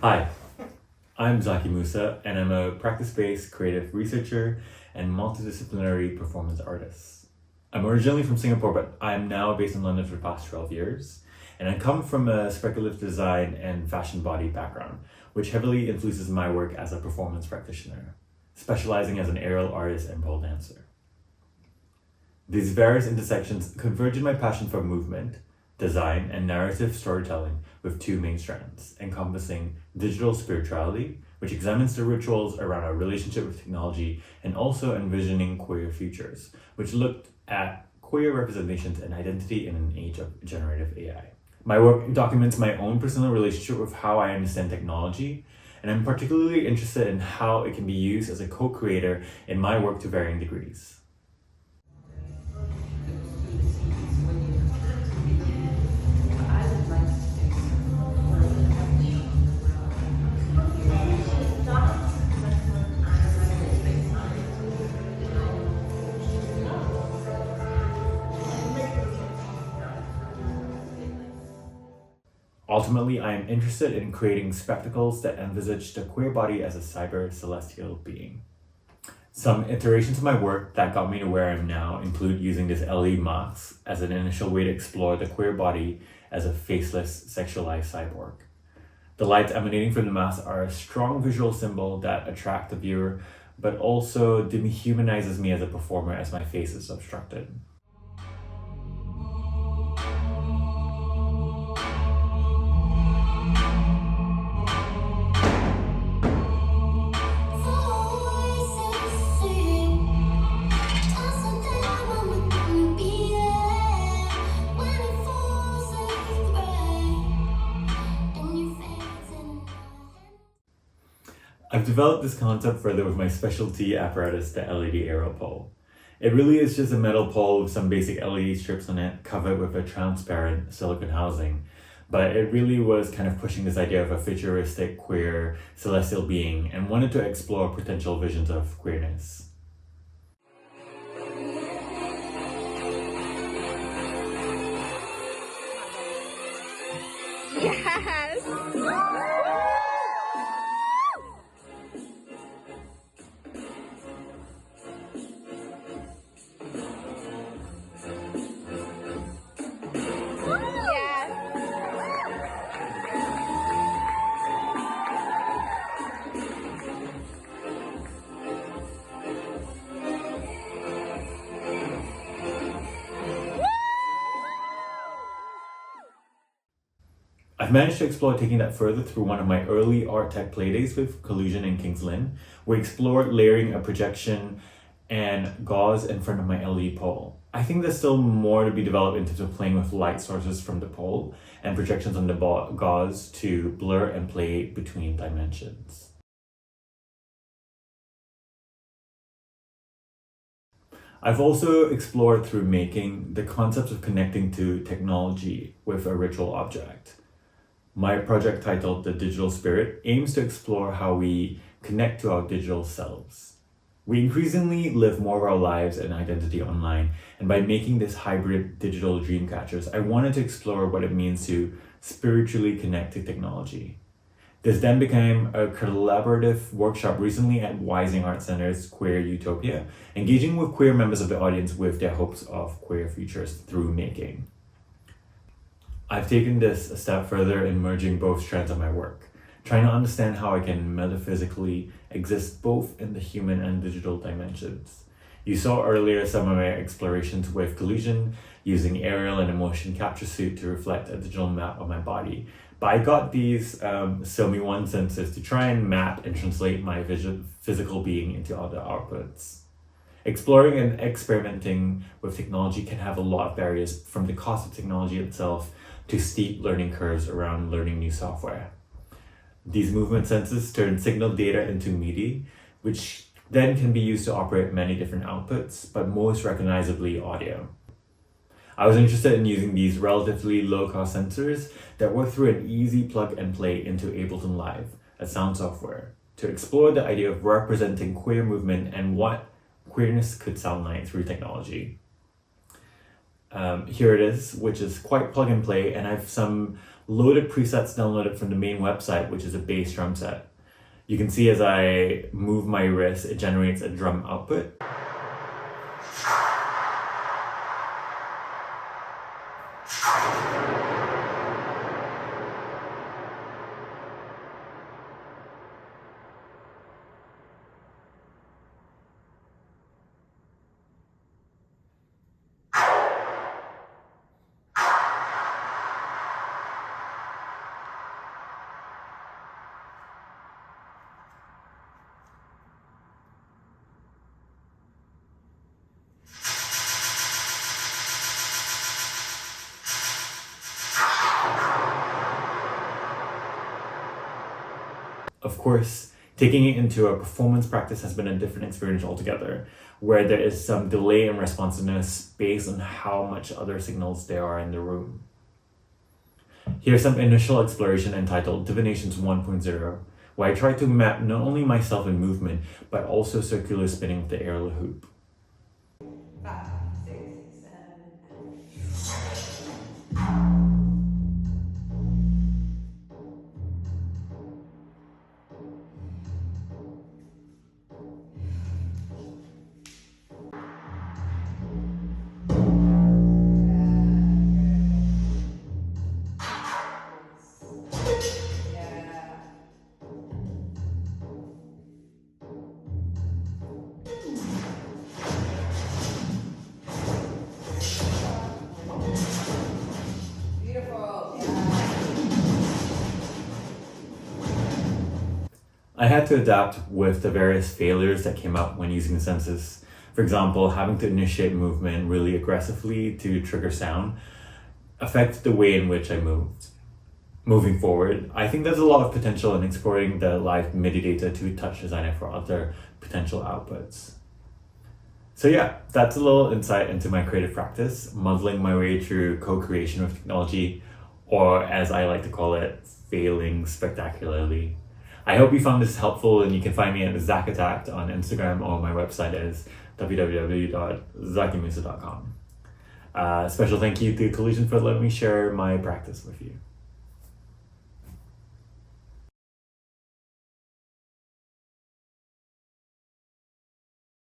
Hi, I'm Zaki Musa, and I'm a practice-based creative researcher and multidisciplinary performance artist. I'm originally from Singapore, but I'm now based in London for the past 12 years, and I come from a speculative design and fashion body background, which heavily influences my work as a performance practitioner, specializing as an aerial artist and pole dancer. These various intersections converge in my passion for movement, design, and narrative storytelling with two main strands, encompassing digital spirituality, which examines the rituals around our relationship with technology, and also envisioning queer futures, which looked at queer representations and identity in an age of generative AI. My work documents my own personal relationship with how I understand technology, and I'm particularly interested in how it can be used as a co-creator in my work to varying degrees. Ultimately, I am interested in creating spectacles that envisage the queer body as a cyber celestial being. Some iterations of my work that got me to where I am now include using this LED mask as an initial way to explore the queer body as a faceless, sexualized cyborg. The lights emanating from the mask are a strong visual symbol that attract the viewer, but also dehumanizes me as a performer as my face is obstructed. I've developed this concept further with my specialty apparatus, the LED aerial pole. It really is just a metal pole with some basic LED strips on it covered with a transparent silicone housing, but it really was kind of pushing this idea of a futuristic queer celestial being and wanted to explore potential visions of queerness. Yes! I've managed to explore taking that further through one of my early art tech playdays with Collusion in Kings Lynn. We explored layering a projection and gauze in front of my LED pole. I think there's still more to be developed in terms of playing with light sources from the pole and projections on the gauze to blur and play between dimensions. I've also explored through making the concepts of connecting to technology with a ritual object. My project titled The Digital Spirit aims to explore how we connect to our digital selves. We increasingly live more of our lives and identity online, and by making this hybrid digital dream catchers, I wanted to explore what it means to spiritually connect to technology. This then became a collaborative workshop recently at Wising Art Center's Queer Utopia, engaging with queer members of the audience with their hopes of queer futures through making. I've taken this a step further in merging both strands of my work, trying to understand how I can metaphysically exist both in the human and digital dimensions. You saw earlier some of my explorations with Collusion, using aerial and a motion capture suit to reflect a digital map of my body. But I got these Somi One sensors to try and map and translate my physical being into other outputs. Exploring and experimenting with technology can have a lot of barriers, from the cost of technology itself to steep learning curves around learning new software. These movement sensors turn signal data into MIDI, which then can be used to operate many different outputs, but most recognizably audio. I was interested in using these relatively low-cost sensors that work through an easy plug and play into Ableton Live, a sound software, to explore the idea of representing queer movement and what queerness could sound like through technology. Here it is, which is quite plug and play, and I have some loaded presets downloaded from the main website, which is a bass drum set. You can see as I move my wrist, it generates a drum output. Of course, taking it into a performance practice has been a different experience altogether, where there is some delay in responsiveness based on how much other signals there are in the room. Here's some initial exploration entitled Divinations 1.0, where I try to map not only myself in movement, but also circular spinning with the air hoop. 5, 6, 7, I had to adapt with the various failures that came up when using the senses. For example, having to initiate movement really aggressively to trigger sound affected the way in which I moved. Moving forward, I think there's a lot of potential in exploring the live MIDI data to Touch Designer for other potential outputs. So yeah, that's a little insight into my creative practice, muddling my way through co-creation with technology, or as I like to call it, failing spectacularly. I hope you found this helpful, and you can find me at ZachAttacked on Instagram, or my website is www.zakimusa.com. Special thank you to Collusion for letting me share my practice with you.